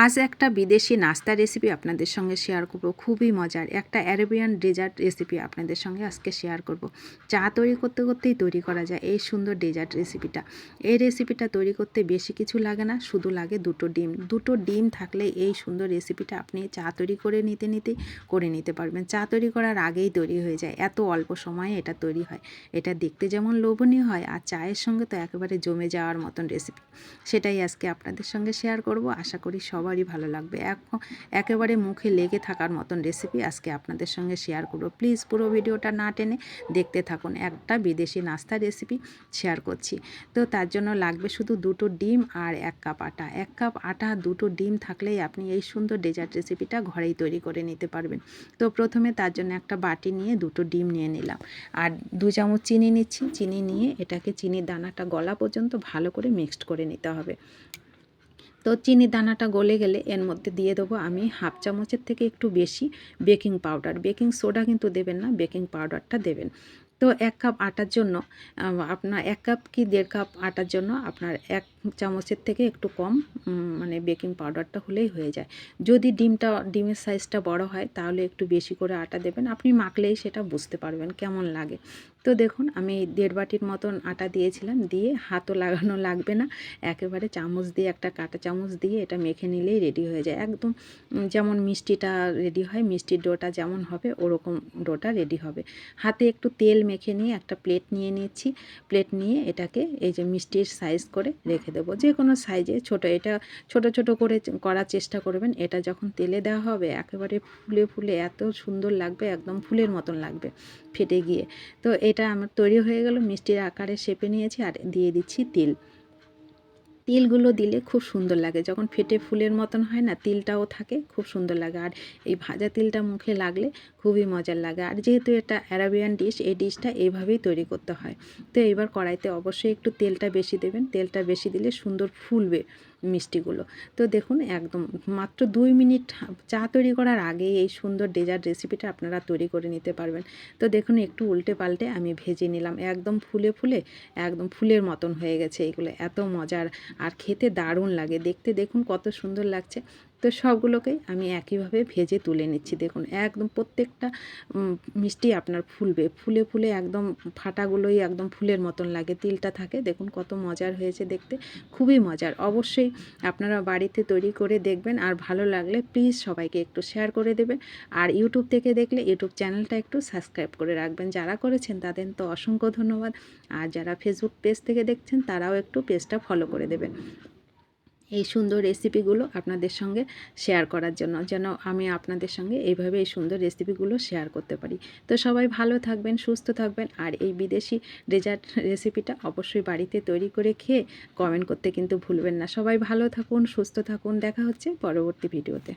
আজ একটা বিদেশি নাস্তা রেসিপি আপনাদের সঙ্গে শেয়ার করব। খুবই মজার একটা অ্যারাবিয়ান ডেজার্ট রেসিপি আপনাদের সঙ্গে আজকে শেয়ার করব। চা তৈরি করতে করতেই তৈরি করা যায় এই সুন্দর ডেজার্ট রেসিপিটা। এই রেসিপিটা তৈরি করতে বেশি কিছু লাগে না, শুধু লাগে দুটো ডিম থাকলে এই সুন্দর রেসিপিটা আপনি চা তৈরি করে নিতে পারবেন। চা তৈরি করার আগেই তৈরি হয়ে যায়, এত অল্প সময়ে এটা তৈরি হয়। এটা দেখতে যেমন লোভনীয় হয় আর চায়ের সঙ্গে তো একেবারে জমে যাওয়ার মতন রেসিপি। সেটাই আজকে আপনাদের সঙ্গে শেয়ার করব। আশা করি সবারই ভালো লাগবে। একেবারে মুখে লেগে থাকার মতন রেসিপি আজকে আপনাদের সঙ্গে শেয়ার করব। প্লিজ পুরো ভিডিওটা না টেনে দেখতে থাকুন। একটা বিদেশি নাস্তা রেসিপি শেয়ার করছি। তো তার জন্য লাগবে শুধু দুটো ডিম আর 1 কাপ আটা। 1 কাপ আটা, দুটো ডিম থাকলেই আপনি এই সুন্দর ডেজার্ট রেসিপিটা ঘরেই তৈরি করে নিতে পারবেন। তো প্রথমে তার জন্য একটা বাটি নিয়ে দুটো ডিম নিয়ে নিলাম আর 2 চামচ চিনি নিচ্ছি। চিনি নিয়ে এটাকে চিনির দানাটা গলা পর্যন্ত ভালো করে মিক্সড করে নিতে হবে। তো চিনির দানাটা গলে গেলে এর মধ্যে দিয়ে দেবো আমি 1/2 চামচের থেকে একটু বেশি বেকিং পাউডার। বেকিং সোডা কিন্তু দেবেন না, বেকিং পাউডারটা দেবেন। তো 1 কাপ আটার জন্য আপনার 1 কাপ কি 1.5 কাপ আটার জন্য আপনার 1 চামচের থেকে একটু কম মানে বেকিং পাউডারটা হলেই হয়ে যায়। যদি ডিমের সাইজটা বড় হয় তাহলে একটু বেশি করে আটা দেবেন। আপনি মাখলেই সেটা বুঝতে পারবেন কেমন লাগে। তো দেখুন আমি 1.5 বাটির মতন আটা দিয়েছিলাম, দিয়ে হাতও লাগানো লাগবে না, একেবারে চামচ দিয়ে একটা কাঁটা চামচ দিয়ে এটা মেখে নিলেই রেডি হয়ে যায়। একদম যেমন মিষ্টিটা রেডি হয়, মিষ্টির ডোটা যেমন হবে ওরকম ডোটা রেডি হবে। হাতে একটু তেল মেখে নিয়ে একটা প্লেট নিয়ে নিচ্ছি। প্লেট নিয়ে এটাকে এই যে মিষ্টির সাইজ করে রেখে দেবো, যে কোনো সাইজে এটা ছোট করে করার চেষ্টা করবেন। এটা যখন তেলে দেওয়া হবে একেবারে ফুলে ফুলে এত সুন্দর লাগবে, একদম ফুলের মতন লাগবে ফেটে গিয়ে। তো এটা আমার তৈরি হয়ে গেল, মিষ্টির আকারে শেপে নিয়েছি আর দিয়ে দিচ্ছি তিল। তিলগুলো দিলে খুব সুন্দর লাগে, যখন ফেটে ফুলের মতন হয় না, তিলটাও থাকে, খুব সুন্দর লাগে। আর এই ভাজা তিলটা মুখে লাগলে খুবই মজার লাগে। আর যেহেতু এটা অ্যারাবিয়ান ডিশ, এই ডিশটা এইভাবেই তৈরি করতে হয়। তো এবার কড়াইতে অবশ্যই একটু তেলটা বেশি দেবেন। তেলটা বেশি দিলে সুন্দর ফুলবে মিষ্টিগুলো। তো দেখুন একদম মাত্র 2 মিনিট চা তৈরি করার আগে এই সুন্দর ডেজার্ট রেসিপিটা আপনারা তৈরি করে নিতে পারবেন। তো দেখুন একটু উল্টে পাল্টে আমি ভেজে নিলাম, একদম ফুলে ফুলে একদম ফুলের মতন হয়ে গেছে। এগুলো এত মজার আর খেতে দারুণ লাগে। দেখতে দেখুন কত সুন্দর লাগছে। তো সবগুলোকেই আমি একইভাবে ভেজে তুলে নিচ্ছি। দেখুন একদম প্রত্যেকটা মিষ্টি আপনার ফুলে ফুলে একদম ফাটাগুলোই একদম ফুলের মতন লাগে, তিলটা থাকে। দেখুন কত মজার হয়েছে দেখতে, খুবই মজার। অবশ্যই আপনারা বাড়িতে তৈরি করে দেখবেন, আর ভালো লাগলে প্লিজ সবাইকে একটু শেয়ার করে দেবেন। আর ইউটিউব থেকে দেখলে ইউটিউব চ্যানেলটা একটু সাবস্ক্রাইব করে রাখবেন। যারা করেছেন তাদের তো অসংখ্য ধন্যবাদ। আর যারা ফেসবুক পেজ থেকে দেখছেন তারাও একটু পেজটা ফলো করে দেবেন এই সুন্দর রেসিপিগুলো আপনাদের সঙ্গে শেয়ার করার জন্য, যেন আমি আপনাদের সঙ্গে এইভাবে এই সুন্দর রেসিপিগুলো শেয়ার করতে পারি। তো সবাই ভালো থাকবেন, সুস্থ থাকবেন। আর এই বিদেশি ডেজার্ট রেসিপিটা অবশ্যই বাড়িতে তৈরি করে খেয়ে কমেন্ট করতে কিন্তু ভুলবেন না। সবাই ভালো থাকুন, সুস্থ থাকুন। দেখা হচ্ছে পরবর্তী ভিডিওতে।